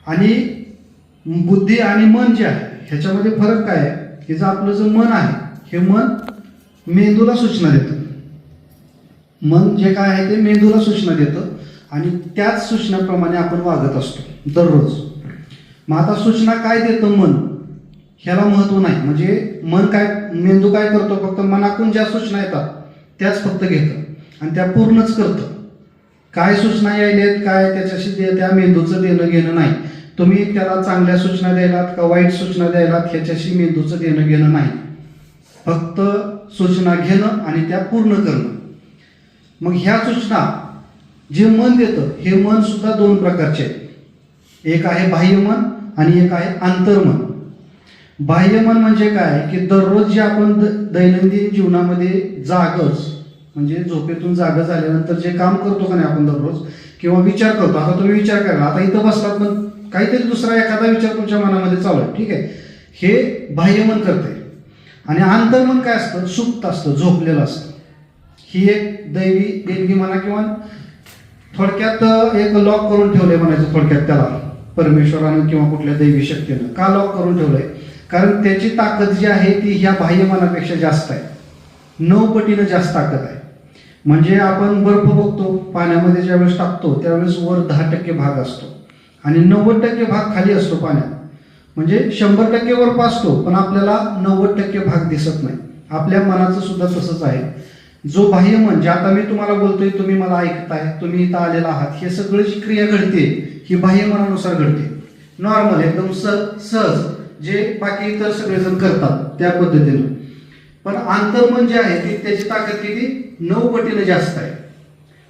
आणि बुद्धी आणि मन जे आहे ह्याच्यामध्ये फरक काय आहे की जर आपलं जे मन आहे हे मन मेंदूला सूचना देतं. मन जे काय आहे ते मेंदूला सूचना देतं आणि त्याच सूचनाप्रमाणे आपण वागत असतो दररोज. मग आता सूचना काय देतं मन ह्याला महत्व नाही. म्हणजे मन काय मेंदू काय करतो फक्त मनातून ज्या सूचना येतात त्याच फक्त घेतं आणि त्या पूर्णच करतं. काय सूचना यायलेत काय त्याच्याशी त्या मेंदूचं देणं घेणं नाही. तुम्ही त्याला चांगल्या सूचना द्यायलात का वाईट सूचना द्यायलात ह्याच्याशी मेंदूचं देणं घेणं नाही. फक्त सूचना घेणं आणि त्या पूर्ण करणं. मग ह्या सूचना जे मन देतं हे मन सुद्धा दोन प्रकारचे आहे. एक आहे बाह्य मन आणि एक आहे आंतरमन. बाह्य मन म्हणजे काय की दररोज जे आपण दैनंदिन जीवनामध्ये जागच म्हणजे झोपेतून जागा झाल्यानंतर जे काम करतो का नाही आपण दररोज किंवा विचार करतो. आता तुम्ही विचार करा आता इथं बसलात पण काहीतरी दुसरा एखादा विचार तुमच्या मनामध्ये चालू आहे. ठीक आहे हे बाह्य मन करते. आणि आंतरमन काय असतं सुप्त असतं झोपलेलं असतं. ही एक दैवी देणगी म्हणा किंवा थोडक्यात एक लॉक करून ठेवलंय म्हणायचं थोडक्यात त्याला परमेश्वरानं किंवा कुठल्या दैवी शक्तीनं. का लॉक करून ठेवलंय कारण त्याची ताकद जी आहे ती ह्या बाह्य मनापेक्षा जास्त आहे. 9 पटीनं जास्त ताकद आहे. म्हणजे आपण बर्फ बघतो पाण्यामध्ये ज्यावेळेस टाकतो त्यावेळेस वर 10% भाग असतो आणि 90% भाग खाली असतो पाण्यात. म्हणजे 100% बर्फ असतो पण आपल्याला 90% भाग दिसत नाही. आपल्या मनाचं सुद्धा तसंच आहे. जो बाह्य मन जे आता मी तुम्हाला बोलतोय तुम्ही मला ऐकताय तुम्ही इथं आलेला आहात हे सगळं जी क्रिया घडते ही बाह्य मनानुसार घडते. नॉर्मल एकदम सहज जे बाकी इतर सगळेजण करतात त्या पद्धतीनं. पण आंतरमन जे आहे ते त्याची ताकद किती 9 पटीनं जास्त आहे.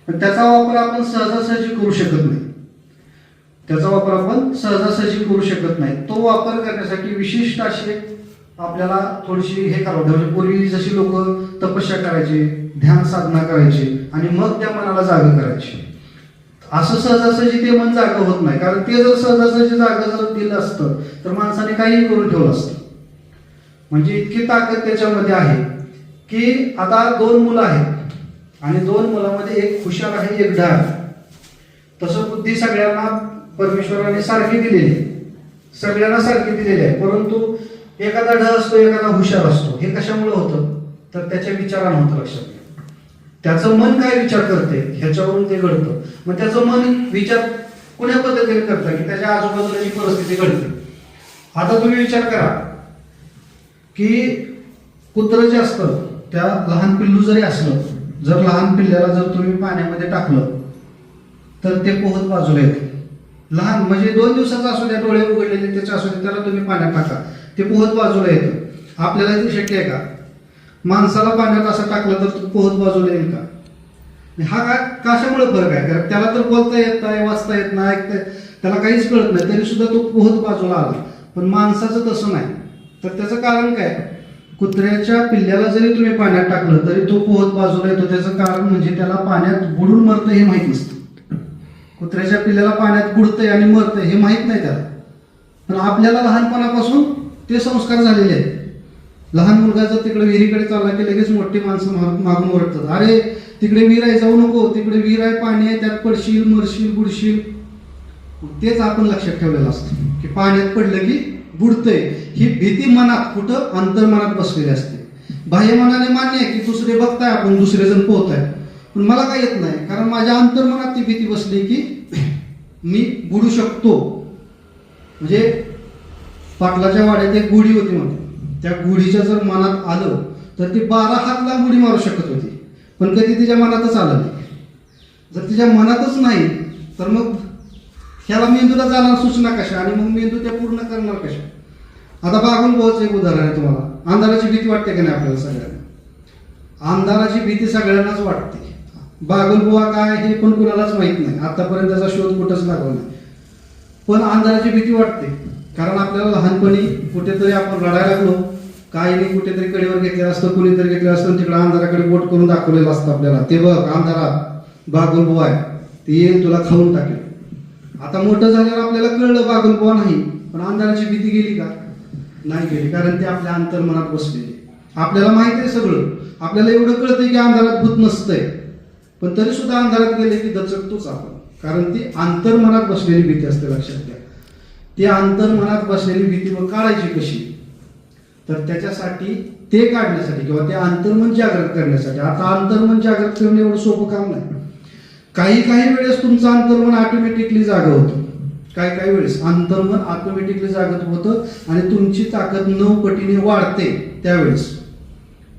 पण त्याचा वापर आपण सहजासहजी करू शकत नाही. त्याचा वापर आपण सहजासहजी करू शकत नाही. तो वापर करण्यासाठी विशिष्ट असे आपल्याला थोडीशी हे करावं. म्हणजे पूर्वी जशी लोक तपस्या करायचे ध्यान साधना करायचे आणि मग त्या मनाला जागा करायची. असं सहजासहजी ते मन जागा होत नाही. कारण ते जर सहजासहजी जागा जर दिलं असतं तर माणसाने काही करून ठेवलं असतं. म्हणजे इतकी ताकद त्याच्यामध्ये आहे की आता 2 मुलं आहेत आणि 2 मुलांमध्ये एक हुशार आहे एक डाळ. तसं बुद्धी सगळ्यांना परमेश्वराने सारखी दिलेली आहे. सगळ्यांना सारखी दिलेली आहे. परंतु एखादा ढ असतो एखादा हुशार असतो. हे कशामुळे होतं तर त्याच्या विचारानं होतं. लक्षात घ्या त्याचं मन काय विचार करते ह्याच्यावरून ते घडतं. मग त्याचं मन विचार कुण्या पद्धतीने करतं की त्याच्या आजूबाजूला जी परिस्थिती घडते. आता तुम्ही विचार करा की कुत्रं जे असतं त्या लहान पिल्लू जरी असलं जर लहान पिल्ल्याला जर तुम्ही पाण्यामध्ये टाकलं तर ते पोहत बाजूला येते. लहान म्हणजे 2 दिवसाचा असू द्या डोळे उघडलेले त्याचे असू द्या त्याला तुम्ही पाण्यात टाका ते पोहत बाजूला येतं. आपल्याला ते शक्य आहे का माणसाला पाण्यात असं टाकलं तर पोहत बाजूला येईल का? हा काय कशामुळे फरक आहे कारण त्याला तर बोलता येत नाही वाचता येत नाही ऐकता त्याला काहीच कळत नाही तरी सुद्धा तो पोहत बाजूला आला. पण माणसाचं तसं नाही. तर त्याचं कारण काय कुत्र्याच्या पिल्ल्याला जरी तुम्ही पाण्यात टाकलं तरी तो पोहत बाजूला येतो. त्याचं कारण म्हणजे त्याला पाण्यात बुडून मरतं हे माहीत नसतं. कुत्र्याच्या पिल्ल्याला पाण्यात बुडतंय आणि मरतंय हे माहीत नाही त्याला. पण आपल्याला लहानपणापासून ते संस्कार झालेले आहेत. लहान मुलगा जर तिकडे विहिरीकडे चालला की लगेच मोठी माणसं मागून ओरडतात अरे तिकडे विहीर आहे जाऊ नको तिकडे विहीर आहे पाणी आहे त्यात पडशील मरशील बुडशील. तेच आपण लक्षात ठेवलेलं असतं की पाण्यात पडलं की बुडतंय. ही भीती मनात कुठं अंतर्मनात बसलेली असते. बाह्य मनाने मान्य आहे की दुसरे बघताय आपण दुसरे जण पोहताय पण मला काय येत नाही कारण माझ्या अंतर्मनात ती भीती बसली की मी बुडू शकतो. म्हणजे पाटलाच्या वाड्यात एक गुढी होती म्हणते त्या गुढीच्या जर मनात आलं तर ती 12 हात लांब उडी मारू शकत होती पण कधी तिच्या मनातच आलं नाही. जर तिच्या मनातच नाही तर मग ह्याला मेंदूला जाणार सूचना कशा आणि मग मेंदू त्या पूर्ण करणार कशा. आता बागुलबुवाचं एक उदाहरण आहे तुम्हाला. अंधाराची भीती वाटते की नाही आपल्याला सगळ्यांना. अंधाराची भीती सगळ्यांनाच वाटते. बागुलबुवा काय हे पण कुणालाच माहित नाही. आतापर्यंत त्याचा शोध कुठंच लागला नाही. पण अंधाराची भीती वाटते कारण आपल्याला लहानपणी कुठेतरी आपण रडायला लागलो काहीने कुठेतरी कडेवर घेतलेलं असतं कुणीतरी घेतलेलं असतं तिकडे अंधाराकडे बोट करून दाखवलेलं असतं आपल्याला ते बघ अंधारात बागुलबुवा आहे ते येईल तुला खाऊन टाकेल. आता मोठं झाल्यावर आपल्याला कळलं बागुलबुवा नाही पण अंधाराची भीती गेली का नाही गेली कारण ते आपल्या अंतर्मनात बसलेले. आपल्याला माहिती आहे सगळं आपल्याला एवढं कळतंय की अंधारात भूत नसतंय पण तरी सुद्धा अंधारात गेले की दचकतोच आपण कारण ती अंतर्मनात बसलेली भीती असते. लक्षात घ्या ते अंतर्मनात बसलेली भीती मग काढायची कशी? तर त्याच्यासाठी ते काढण्यासाठी किंवा ते अंतर्मन जागृत करण्यासाठी, आता अंतर्मन जागृत करणं एवढं सोपं काम नाही. काही काही वेळेस तुमचं अंतर्मन ऑटोमॅटिकली जागं होतं, काही काही वेळेस अंतर्मन ऑटोमॅटिकली जागृत होतं आणि तुमची ताकद 9 पटीने वाढते त्यावेळेस.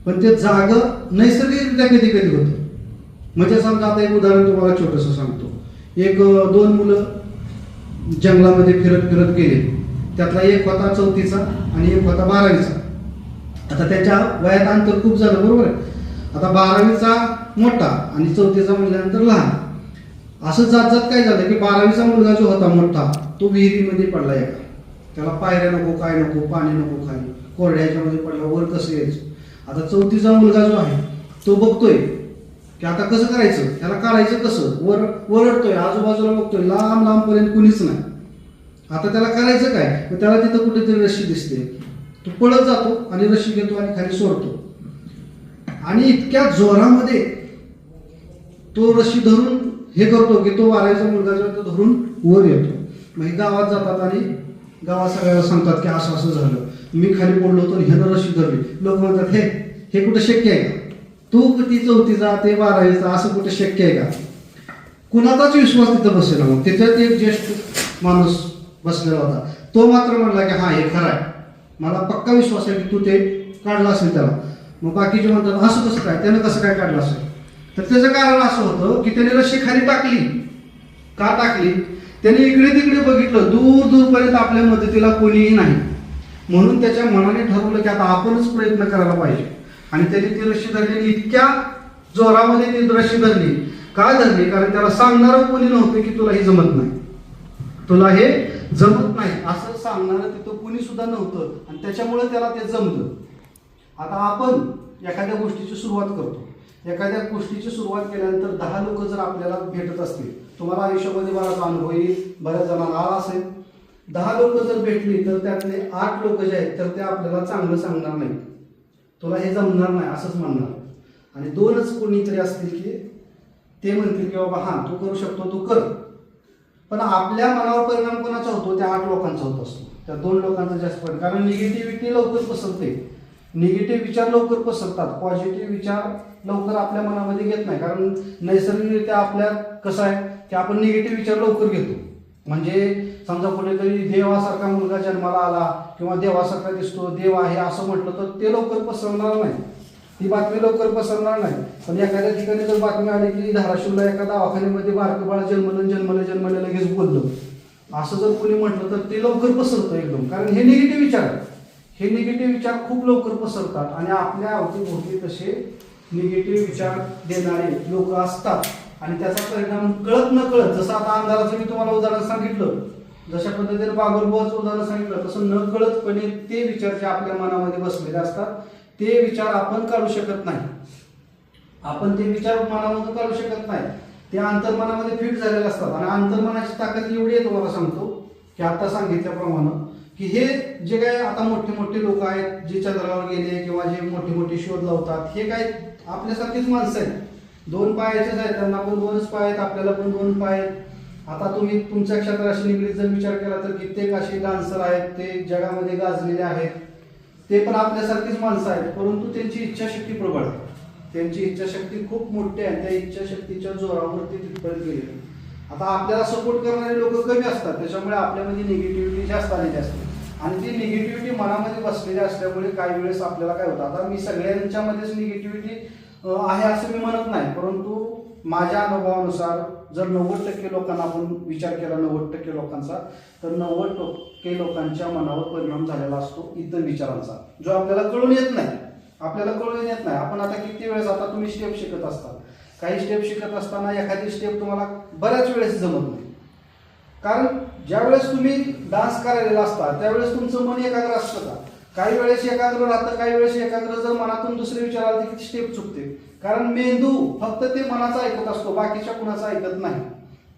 पण ते जागं नैसर्गिकरित्या कधी कधी होतं. म्हणजे समजा आता एक उदाहरण तुम्हाला छोटंसं सांगतो. एक 2 मुलं जंगलामध्ये फिरत फिरत गेले. त्यातला एक होता 4थीचा आणि एक होता 12वीचा. आता त्याच्या वयात अंतर खूप झालं, बरोबर आहे. आता 12वीचा मोठा आणि 4थीचा म्हणल्यानंतर लहान. असं जात जात काय झालं की 12वीचा मुलगा जो होता मोठा तो विहिरीमध्ये पडला एका. त्याला पायऱ्या नको, काय नको, पाणी नको, खाली कोरड्या ह्याच्यामध्ये पडला, वर कसं यायचं. आता 4थीचा मुलगा जो आहे तो बघतोय की आता कसं करायचं, त्याला काढायचं कसं, वरडतोय, आजूबाजूला बघतोय, लांब लांबपर्यंत कुणीच नाही. आता त्याला करायचं काय, त्याला तिथं कुठेतरी रस्सी दिसते. तो पळत जातो आणि रस्सी घेतो आणि खाली सोडतो आणि इतक्या जोरामध्ये तो रस्सी धरून हे करतो की तो 12वीचा मुलगा जो तो धरून वर येतो. मग हे गावात जातात आणि गावात सगळ्याला सांगतात की असं असं झालं, मी खाली पडलो होतो आणि ह्यानं रस्सी धरली. लोक म्हणतात हे कुठं शक्य आहे का, तू किती 4थीचा ते 12वीचा असं कुठे शक्य आहे का. कुणाचाच विश्वास तिथं बसलेला. मग तिथं एक ज्येष्ठ माणूस बसलेला होता. तो मात्र म्हणला की हा हे खरं आहे, मला पक्का विश्वास आहे की तू ते काढला असेल त्याला. मग बाकीचे म्हणतात असं कसं काय, त्यानं कसं काय काढलं असेल. तर त्याचं कारण असं होतं की त्याने रस्सी खाली टाकली. का टाकली, त्याने इकडे तिकडे बघितलं, दूर दूरपर्यंत आपल्या मदतीला कोणीही नाही. म्हणून त्याच्या मनाने ठरवलं की आता आपणच प्रयत्न करायला पाहिजे. आणि त्याने ती रस्सी धरली, इतक्या जोरामध्ये ती रस्सी धरली. का धरली, कारण त्याला सांगणारं कोणी नव्हतं की तुला हे जमत नाही, तुला हे जमत नाही असं सांगणारं तिथं कुणी सुद्धा नव्हतं. आणि त्याच्यामुळे त्याला ते जमलं. आता आपण एखाद्या गोष्टीची सुरुवात करतो. एखाद्या गोष्टीची सुरुवात केल्यानंतर 10 लोक जर आपल्याला भेटत असतील, तुम्हाला आयुष्यामध्ये बराच अनुभव येईल, बऱ्याच जणांना आला असेल. 10 लोक जर भेटली तर त्यातले 8 लोक जे आहेत तर ते आपल्याला चांगलं सांगणार नाही, तुला हे जमणार नाही असंच म्हणणार. आणि 2च कोणीतरी असतील की ते म्हणतील की बाबा हां तू करू शकतो, तू कर. पण आपल्या मनावर परिणाम कोणाचा होतो, त्या 8 लोकांचा होत असतो, त्या 2 लोकांचा जास्त परिणाम. कारण निगेटिव्हिटी लवकर पसरते, निगेटिव्ह विचार लवकर पसरतात, पॉझिटिव्ह विचार लवकर आपल्या मनामध्ये घेत नाही. कारण नैसर्गिकरित्या आपल्या कसं आहे की आपण निगेटिव्ह विचार लवकर घेतो. म्हणजे समजा कुठेतरी देवासारखा मुलगा जन्माला आला किंवा देवासारखा दिसतो, देव आहे असं म्हटलं तर ते लवकर पसरणार नाही, ती बातमी लवकर पसरणार नाही. पण एखाद्या ठिकाणी जर बातमी आली की धाराशिवला एका दवाखान्यामध्ये बारकं बाळ जन्मलं लगेच बोललं, असं जर कोणी म्हटलं तर ते लवकर पसरतं एकदम. कारण हे निगेटिव्ह विचार आहे. हे निगेटिव्ह विचार खूप लवकर पसरतात आणि आपल्या अवतीभोवती तसे निगेटिव्ह विचार देणारे लोक असतात. आणि त्याचा परिणाम कळत न कळत, जसं आता अंधाराचं मी तुम्हाला उदाहरण सांगितलं, जशा पद्धतीने बागुलबुवाचं उदाहरण सांगितलं, तसं न कळतपणे ते विचार जे आपल्या मनामध्ये बसलेले असतात ते विचार आपण काढू शकत नाही. आपण ते विचार मनामधून काढू शकत नाही, ते अंतर्मनामध्ये फिट झालेले असतात. आणि अंतर्मनाची ताकद एवढी आहे तुम्हाला सांगतो की आता सांगितल्याप्रमाणे की हे जे काय आता मोठे मोठे लोक आहेत जे चंद्रावर गेले किंवा जे मोठे मोठे शोध लावतात, हे काय आपल्यासारखीच माणसं आहेत. 2 पायाचेच आहेत, त्यांना पण 2च पाय आहेत, आपल्याला पण 2 पाय आहेत. आता तुम्ही तुमच्या क्षेत्राशी निगडीत जर विचार केला तर कित्येक असे डान्सर आहेत ते जगामध्ये गाजलेले आहेत, ते पण आपल्यासारखीच माणसं आहेत. परंतु त्यांची इच्छाशक्ती प्रबळ आहे, त्यांची इच्छाशक्ती खूप मोठी आहे. त्या इच्छाशक्तीच्या जोरावर ते तिथपर्यंत गेले. आता आपल्याला सपोर्ट करणारे लोक कमी असतात, त्याच्यामुळे आपल्यामध्ये निगेटिव्हिटी जास्त आलेली असते. आणि ती निगेटिव्हिटी मनामध्ये बसलेली असल्यामुळे काही वेळेस आपल्याला काय होतं, आता मी सगळ्यांच्यामध्येच निगेटिव्हिटी आहे असं मी म्हणत नाही, परंतु माझ्या अनुभवानुसार जर 90% लोकांना आपण विचार केला, 90% लोकांचा, तर 90% लोकांच्या मनावर परिणाम झालेला असतो इतर विचारांचा, जो आपल्याला कळून येत नाही. आपल्याला कळून येत नाही. आपण आता किती वेळेस, आता तुम्ही स्टेप शिकत असता, काही स्टेप शिकत असताना एखादी स्टेप तुम्हाला बऱ्याच वेळेस जमत नाही. कारण ज्या वेळेस तुम्ही डान्स करायला असता त्यावेळेस तुमचं मन एकाग्र असतं का, काही वेळेस एकाग्र राहतं, काही वेळेस एकाग्र जर मनातून दुसरे विचार आले की स्टेप चुकते. कारण मेंदू फक्त ते मनाचं ऐकत असतो, बाकीच्या कुणाचं ऐकत नाही.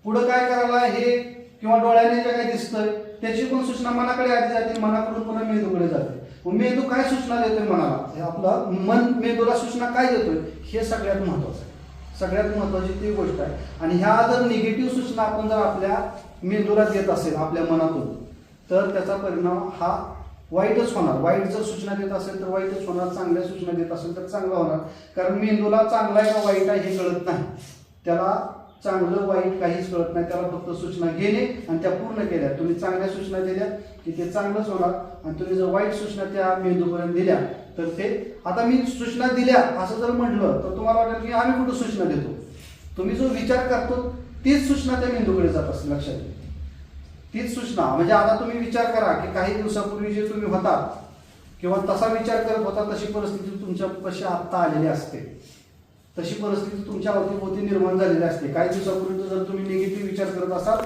पुढं काय करायला हे किंवा डोळ्याने जे काही दिसतंय त्याची पण सूचना मनाकडे आधी जाते, मनाकडून पुन्हा मेंदूकडे जाते. मेंदू काय सूचना देतोय मनाला, आपलं मन मेंदूला सूचना काय देतोय, हे सगळ्यात महत्वाचं आहे. सगळ्यात महत्वाची ती गोष्ट आहे. आणि ह्या जर निगेटिव्ह सूचना आपण जर आपल्या मेंदूला देत असेल आपल्या मनातून, तर त्याचा परिणाम हा वाईटच होणार. वाईट जर सूचना देत असेल तर वाईटच होणार, चांगल्या सूचना देत असेल तर चांगला होणार. कारण मेंदूला चांगला आहे का वाईट आहे हे कळत नाही. त्याला चांगलं वाईट काहीच कळत नाही. त्याला फक्त सूचना घेणे आणि त्या पूर्ण केल्या. तुम्ही चांगल्या सूचना दिल्या की ते चांगलंच होणार आणि तुम्ही जर वाईट सूचना त्या मेंदूपर्यंत दिल्या तर ते, आता मी सूचना दिल्या असं जर म्हटलं तर तुम्हाला वाटेल की आम्ही कुठं सूचना देतो. तुम्ही जो विचार करतो तीच सूचना त्या मेंदूकडे जात असते. लक्षात घ्या, तीच सूचना. म्हणजे आता तुम्ही विचार करा की काही दिवसापूर्वी जे तुम्ही होता किंवा तसा विचार करत होता तशी परिस्थिती तुमच्यापाशी आत्ता आलेली असते. तशी परिस्थिती तुमच्या अवतीभोवती निर्माण झालेली असते. काही दिवसापूर्वी जर तुम्ही निगेटिव्ह विचार करत असाल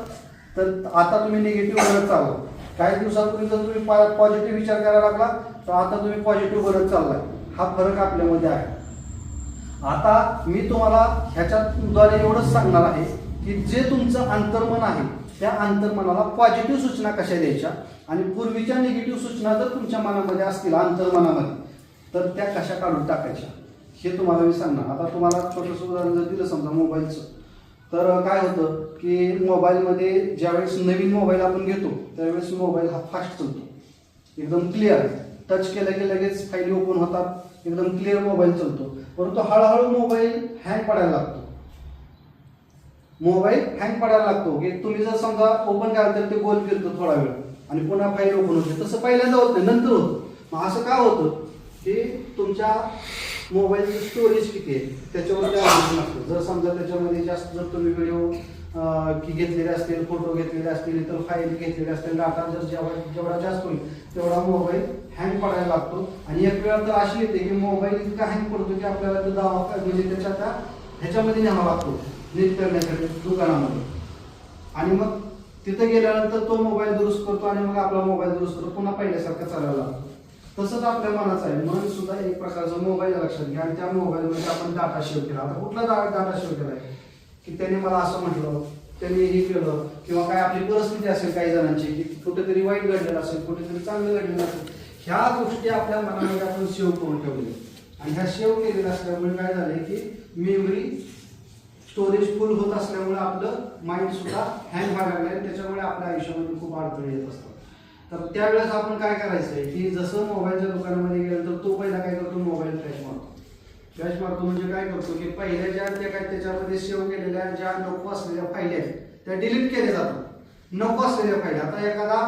तर आता तुम्ही निगेटिव्ह बनत चालला. काही दिवसापूर्वी जर तुम्ही पॉझिटिव्ह विचार करायला लागला तर आता तुम्ही पॉझिटिव्ह बनत चाललाय. हा फरक आपल्यामध्ये आहे. आता मी तुम्हाला ह्याच्याद्वारे एवढंच सांगणार आहे की जे तुमचं अंतर्मन आहे त्या अंतर्मनाला पॉझिटिव्ह सूचना कशा द्यायच्या आणि पूर्वीच्या निगेटिव्ह सूचना जर तुमच्या मनामध्ये असतील अंतर्मनामध्ये तर त्या कशा काढून टाकायच्या हे तुम्हाला मी सांगणार. आता तुम्हाला छोटंसं उदाहरण जर दिलं समजा मोबाईलचं, तर काय होतं की मोबाईलमध्ये ज्यावेळेस नवीन मोबाईल आपण घेतो त्यावेळेस मोबाईल हा फास्ट चालतो, एकदम क्लिअर. टच केलं की लगेच फाईली ओपन होतात, एकदम क्लिअर मोबाईल चालतो. परंतु हळूहळू मोबाईल हँग पडायला लागतो. मोबाईल हँग पडायला लागतो की तुम्ही जर समजा ओपन कराल तर ते गोल फिरतो थोडा वेळ आणि पुन्हा फाईल ओपन होते. तसं पहिल्यांदा होत नाही, नंतर होतं. मग असं का होतं की तुमच्या मोबाईलची स्टोरेज किती आहे त्याच्यावर काय अवलंबून असतं. जर समजा त्याच्यामध्ये जास्त जर तुम्ही व्हिडिओ की घेतलेले असतील, फोटो घेतलेले असतील, इतर फाईल घेतलेले असतील, डाटा जर जेवढा जास्त होईल तेवढा मोबाईल हँग पडायला लागतो. आणि एक वेळ तर अशी येते की मोबाईल इतका हँग पडतो की आपल्याला तो दावा म्हणजे त्याच्या ह्याच्यामध्ये न्यावा लागतो नीट करण्यासाठी दुकानामध्ये. आणि मग तिथं गेल्यानंतर तो मोबाईल दुरुस्त करतो आणि मग आपला मोबाईल दुरुस्त करतो, पुन्हा पहिल्यासारखा चालायला लागतो. तसंच आपल्या मनाचं आहे. मन सुद्धा एक प्रकारचं मोबाईल लक्षात घ्या आणि त्या मोबाईलमध्ये आपण डाटा सेव्ह केला. आता कुठला डाटा सेव्ह केला आहे की त्याने मला असं म्हटलं, त्याने हे केलं, किंवा काय आपली परिस्थिती असेल काही जणांची की कुठेतरी वाईट घडलेलं असेल, कुठेतरी चांगलं घडलेलं असेल, ह्या गोष्टी आपल्या मनामध्ये आपण सेव्ह करून ठेवले. आणि ह्या सेव्ह केलेल्या असल्यामुळे काय झालंय की मेमरी स्टोरेज फुल होत असल्यामुळे आपलं माइंड सुद्धा हँग व्हायला लागलं. त्याच्यामुळे आपल्या आयुष्यामध्ये खूप अडथळे येत असतात. तर त्यावेळेस आपण काय करायचंय की जसं मोबाईलच्या दुकानामध्ये गेल्यानंतर तो पहिला काय करतो, मोबाईल फ्लॅश मारतो. फ्लॅश मारतो म्हणजे काय करतो की पहिल्या ज्या त्या काय त्याच्यामध्ये सेव्ह केलेल्या ज्या नको असलेल्या फाईल आहेत त्या डिलीट केल्या जातात. नको असलेल्या फाईल, आता एखादा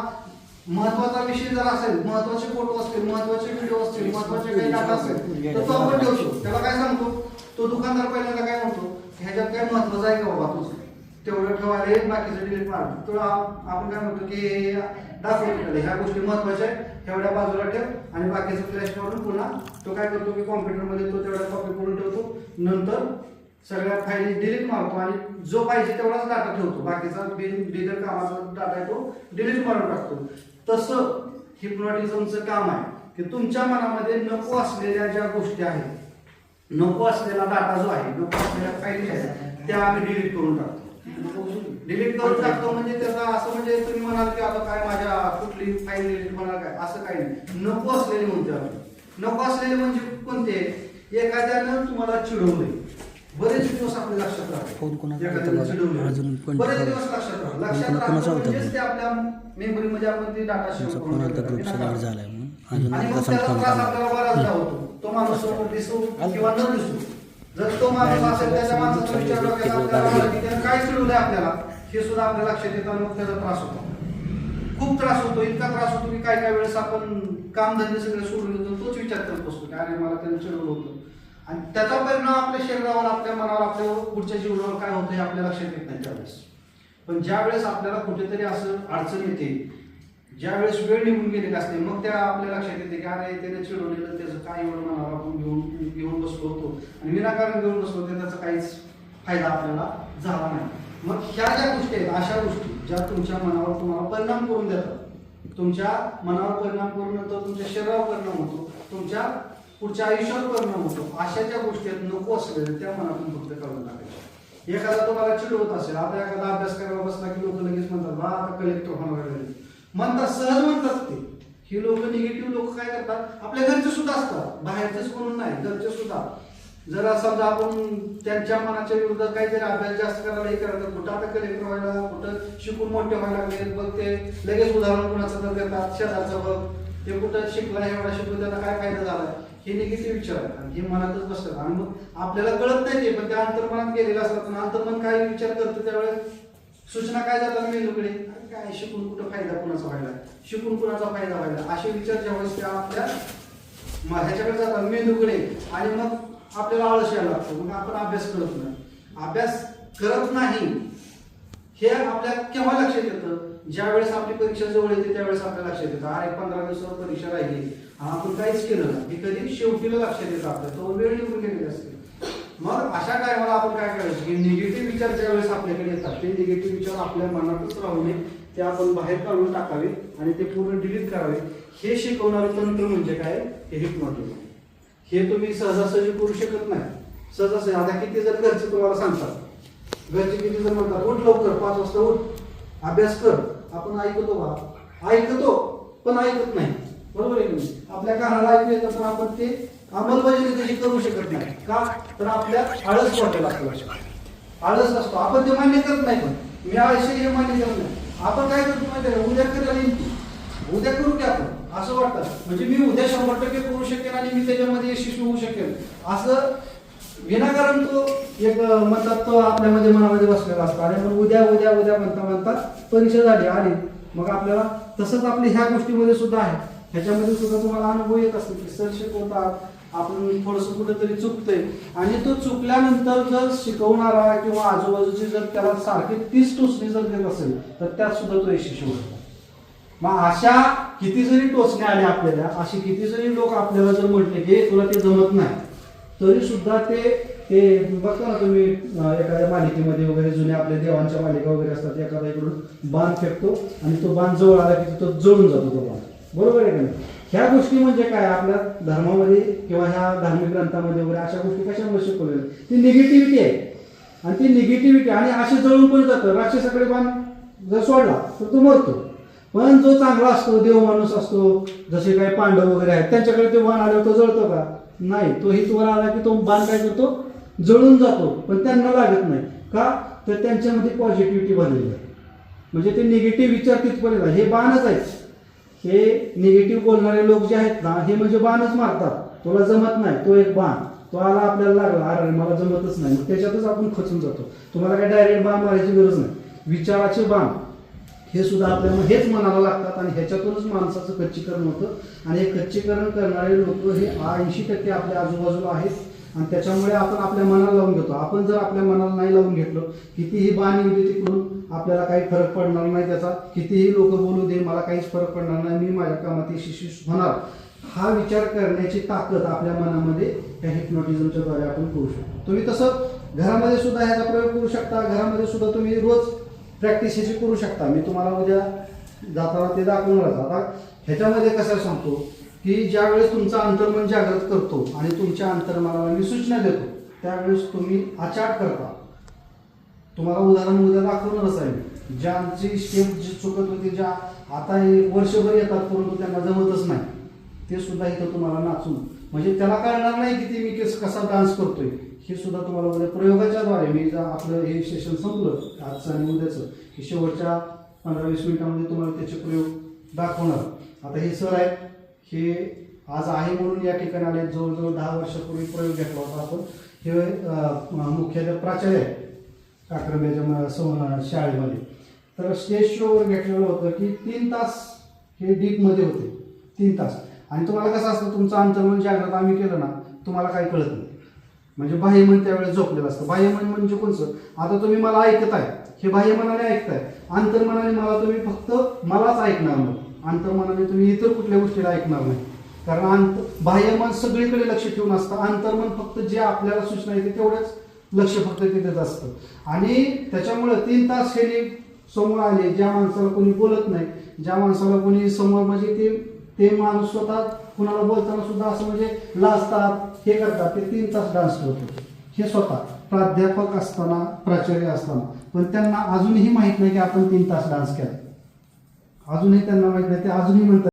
महत्वाचा विषय जर असेल, महत्वाचे फोटो असतील, महत्वाचे व्हिडिओ असतील, महत्वाचे काही डाटा असेल तर तो आपण ठेवतो. त्याला काय सांगतो, तो दुकानदार पहिल्यांदा काय म्हणतो, ह्याच्यात काय महत्वाचं आहे का बाबा तुझं, तेवढं ठेवायला बाकीचं डिलीट मार. तर आपण काय म्हणतो की दाखवतो ह्या गोष्टी महत्वाच्या आहेत, एवढ्या बाजूला ठेव आणि बाकीचं फ्लॅश मारून पुन्हा तो काय करतो की कॉम्प्युटरमध्ये तो तेवढ्या कॉपी करून ठेवतो. नंतर सगळ्या फाईली डिलीट मारतो आणि जो पाहिजे तेवढाच डाटा ठेवतो, बाकीचा बिगर कामाचा डाटा आहे तो डिलीट मारून टाकतो. तसं हिप्नॉटिझमचं काम आहे की तुमच्या मनामध्ये नको असलेल्या ज्या गोष्टी आहेत, नको असलेला डाटा जो आहे, नको असलेल्या फाईली आहेत त्या आम्ही डिलीट करून टाकतो. डिलीट करून टाकतो म्हणजे त्याचा असं म्हणजे तुम्ही म्हणाल की आता काय माझ्या कुठली फाईल डिलीट होणार काय, असं काही नाही. नको असलेले म्हणतो आम्ही. नको असलेले म्हणजे कोणते, एखाद्यानं तुम्हाला चिडवले, बरेच दिवस आपल्या लक्षात राहते, एखाद्यानं चिडवले बरेच दिवस लक्षात राहते. लक्षात राहतं म्हणजेच ते आपल्या मेमरीमध्ये आपण ते डाटा सेव्ह करून आणि मग त्याचा त्रास आपल्याला बराचदा होतो. तो माणूस समोर दिसू किंवा न दिसू, जर तो माणूस असेल त्याच्या माणसाचा विचार डोक्यात आपल्याला की त्यानं काय चिडवलंय आपल्याला हे सुद्धा आपल्या लक्षात येतं आणि मग त्याचा त्रास होतो. खूप त्रास होतो, इतका त्रास होतो की काय काय वेळेस आपण कामधंदे सगळे सोडून देतो, तोच विचार करत बसतो की अरे मला त्यानं चिडवलं होतं. आणि त्याचा परिणाम आपल्या शरीरावर, आपल्या मनावर, आपल्या पुढच्या जीवनावर काय होतं हे आपल्या लक्षात येत नाही त्यावेळेस. पण ज्या वेळेस आपल्याला कुठेतरी असं अडचण येते, ज्या वेळेस वेळ निघून गेलेली असते, मग त्या आपल्या लक्षात येते की अरे त्याने चिडवलेलं त्याचं काय एवढं मनावर आपण घेऊन बसलो होतो आणि विनाकारण घेऊन बसलो होतो, त्याचा काहीच फायदा आपल्याला झाला नाही. मग ह्या ज्या गोष्टी आहेत, अशा गोष्टी ज्या तुमच्या मनावर तुम्हाला परिणाम करून देतात, तुमच्या मनावर परिणाम करून नंतर तुमच्या शरीरावर परिणाम होतो, तुमच्या पुढच्या आयुष्यावर परिणाम होतो, अशा ज्या गोष्टी आहेत नको असलेल्या त्या मनातून फक्त काढून टाकायच्या. एखादा तुम्हाला चिडवत असेल, आता एखादा अभ्यास करायला बसला की लोक लगेच म्हणतात बा आता कलेक्टर होणार म्हणतात, सहज म्हणतात ते. ही लोक निगेटिव्ह लोक काय करतात, आपल्या घरचे सुद्धा असतात, बाहेरचेच म्हणून नाही, घरचे सुद्धा जर समजा आपण त्यांच्या मनाच्या विरुद्ध काहीतरी अभ्यास जास्त करायला हे करायचं, कुठं आता कलेक्टर व्हायला, कुठं शिकून मोठे व्हायला लागले, बघ ते लगेच उदाहरण कुणाचं तर देतात, शेजारचं बघ ते कुठं शिकला, एवढा शिकून त्याला काय फायदा झाला, हे निगेटिव्ह विचार आहेत आणि हे मनातच बसतात आणि मग आपल्याला कळत नाही ते, पण त्या अंतर्मनात गेलेलं असतात. अंतर्मन काय विचार करतं त्यावेळेस सूचना काय जातात मेंदूकडे, काय शिकून कुठं फायदा कुणाचा व्हायला, शिकून कुणाचा फायदा व्हायला, असे विचार ज्यावेळेस त्या आपल्या ह्याच्याकडे जातात मेंदूकडे आणि मग आपल्याला आळस यायला लागतो, मग आपण अभ्यास करत नाही. अभ्यास करत नाही हे आपल्या केव्हा लक्षात येतं, ज्यावेळेस आपली परीक्षा जवळ येते त्यावेळेस आपल्याला लक्षात येतं. अरे 15 दिवसावर परीक्षा राहिली, आपण काहीच केलं नाही, हे कधी शेवटीला लक्षात येतं आपल्या, तो वेळ निघून गेलेली असते. मग अशा टायमाला आपण काय करायचं की निगेटिव्ह विचार ज्यावेळेस आपल्याकडे येतात ते निगेटिव्ह विचार आपल्या मनातच राहू नये, ते आपण बाहेर काढून टाकावे आणि ते पूर्ण डिलीट करावे. हे शिकवणारे तंत्र म्हणजे काय, हे हिप्नोटिझम. हे तुम्ही सहजासहजी करू शकत नाही. सहजासहजी आता किती जर घरचे तुम्हाला सांगतात, घरचे किती जर म्हणतात उठ लवकर 5 वाजता उठ, अभ्यास कर, आपण ऐकतो बा, ऐकतो पण ऐकत नाही, बरोबर आहे की आपल्या कानाला ऐकू येतं पण आपण ते अंमलबजावणी त्याची करू शकत नाही. का तर आपल्या आळस वाटेल असतो, आळस असतो, आपण ते मान्य करत नाही. पण मी आळशी हे मान्य करत नाही. आपण काय करतो माहिती आहे, उद्या करायला येईल, उद्या करू की आपण असं वाटतं, म्हणजे मी उद्या 100% करू शकेन आणि मी त्याच्यामध्ये यशस्वी होऊ शकेल असं विनाकारण तो एक म्हणतात तो आपल्यामध्ये मनामध्ये बसलेला असतो. आणि मग उद्या उद्या उद्या म्हणता म्हणता परीक्षा झाली आली, मग आपल्याला तसंच आपल्या ह्या गोष्टीमध्ये सुद्धा आहे, ह्याच्यामध्ये सुद्धा तुम्हाला अनुभव येत असतो की सर शिकवतात आपण थोडंसं कुठेतरी चुकतंय आणि तो चुकल्यानंतर जर शिकवणारा किंवा आजूबाजूची जर त्याला सारखी 30 टोचणी जर देत असेल तर त्यात सुद्धा तो यशस्वी होतो. मग अशा किती जरी टोचणे आले आपल्याला, असे किती जरी लोक आपल्याला जर म्हटले की तुला ते जमत नाही, तरी सुद्धा ते बघता ना तुम्ही एखाद्या मालिकेमध्ये वगैरे जुन्या आपल्या देवांच्या मालिका वगैरे असतात, एखादा इकडून बाण फेकतो आणि तो बाण जवळ आला की तो जळून जातो तो बाण, बरोबर आहे का नाही. ह्या गोष्टी म्हणजे काय आपल्या धर्मामध्ये किंवा ह्या धार्मिक ग्रंथामध्ये वगैरे अशा गोष्टी कशामुळे शिकवलेल्या, ती निगेटिव्हिटी आहे. आणि ती निगेटिव्हिटी आणि असे जळून पण जातं. राक्षसाकडे बाण जर सोडला तर तो मरतो, पण जो चांगला असतो देव माणूस असतो, जसे काही पांडव वगैरे आहेत त्यांच्याकडे ते बाण आल्यावर तो जळतो का, नाही, तो हितवर आला की तो बाण काय करतो, जळून जातो, पण त्यांना लागत नाही. का तर त्यांच्यामध्ये पॉझिटिव्हिटी बनलेली आहे, म्हणजे ते निगेटिव्ह विचार तिथपर्यंत. हे बाणच आहेत, हे निगेटिव्ह बोलणारे लोक जे आहेत ना, हे म्हणजे बाणच मारतात. तुला जमत नाही, तो एक बाण, तो आला आपल्याला लागला, अरे मला जमतच नाही, मग त्याच्यातच आपण खचून जातो. तुम्हाला काय डायरेक्ट बाण मारायची गरज नाही, विचाराचे बाण हे सुद्धा आपल्याला हेच मनाला लागतात आणि ह्याच्यातूनच माणसाचं खच्चीकरण होतं. आणि हे खच्चीकरण करणारे लोक हे 80% आपल्या आजूबाजूला आहेत आणि त्याच्यामुळे आपण आपल्या मनाला लावून घेतो. आपण जर आपल्या मनाला नाही लावून घेतलं, कितीही बाण येऊ दे तिकडून आपल्याला काही फरक पडणार नाही त्याचा, कितीही लोक बोलू दे मला काहीच फरक पडणार नाही, मी माझ्या कामात यशस्वी होणार, हा विचार करण्याची ताकद आपल्या मनामध्ये त्या हिप्नोटिझमच्या द्वारे आपण करू शकतो. तुम्ही तसं घरामध्ये सुद्धा ह्याचा प्रयोग करू शकता. घरामध्ये सुद्धा तुम्ही रोज प्रॅक्टिस ह्याची करू शकता. मी तुम्हाला उद्या जाताना ते दाखवणार. आता ह्याच्यामध्ये कसं सांगतो की ज्यावेळेस तुमचं अंतर्मन जागृत करतो आणि तुमच्या अंतर्मनाला मी सूचना देतो त्यावेळेस तुम्ही आचाट करता. तुम्हाला उदाहरण उद्या दाखवणारच आहे. ज्यांची स्टेप जी चुकत होती, ज्या आता वर्षभर येतात परंतु त्यांना जमतच नाही, ते सुद्धा इथं तुम्हाला नाचून, म्हणजे त्याला कळणार नाही की ते मी कसा डान्स करतोय, हे सुद्धा तुम्हाला उद्या प्रयोगाच्या द्वारे, मी आपलं हे सेशन संपलं आजचं आणि उद्याचं, की शेवटच्या 15-20 मिनिटांमध्ये तुम्हाला त्याचे प्रयोग दाखवणार. आता हे सर आहेत, हे आज आहे म्हणून या ठिकाणी आले. जवळजवळ 10 वर्षापूर्वी प्रयोग घेतला होता आपण. हे मुख्याध्यापक प्राचार्य आहेत काक्रंब्याच्या शाळेमध्ये. तर स्टेज शोवर घेतलेलं होतं की 3 तास हे डीपमध्ये होते, 3 तास. आणि तुम्हाला कसं असतं, तुमचं अंतर्मन जागृत आम्ही केलं ना, तुम्हाला काही कळत नाही, म्हणजे बाह्यमन त्यावेळेस झोपलेलं असतं. बाह्यमन म्हणजे कोणचं, आता तुम्ही मला ऐकत आहे, हे बाह्यमनाने ऐकताय. अंतर्मनाने मला तुम्ही फक्त मलाच ऐकणार नाही, अंतर्मनाने तुम्ही इतर कुठल्या गोष्टीला ऐकणार नाही. कारण बाह्यमन सगळीकडे लक्ष ठेवून असतं, अंतर्मन फक्त जे आपल्याला सूचना येते तेवढंच लक्ष फक्त तिथेच असतं. आणि त्याच्यामुळं 3 तास हे समोर आले, ज्या माणसाला कोणी बोलत नाही, ज्या माणसाला कोणी समोर, म्हणजे ते माणूस स्वतः कुणाला बोलताना सुद्धा असं म्हणजे लाजतात, हे करतात, ते 3 तास डान्स करतो. हे स्वतः प्राध्यापक असताना, प्राचार्य असताना, पण त्यांना अजूनही माहीत नाही की आपण 3 तास डान्स केला. अजूनही त्यांना माहीत नाही, ते अजूनही म्हणतात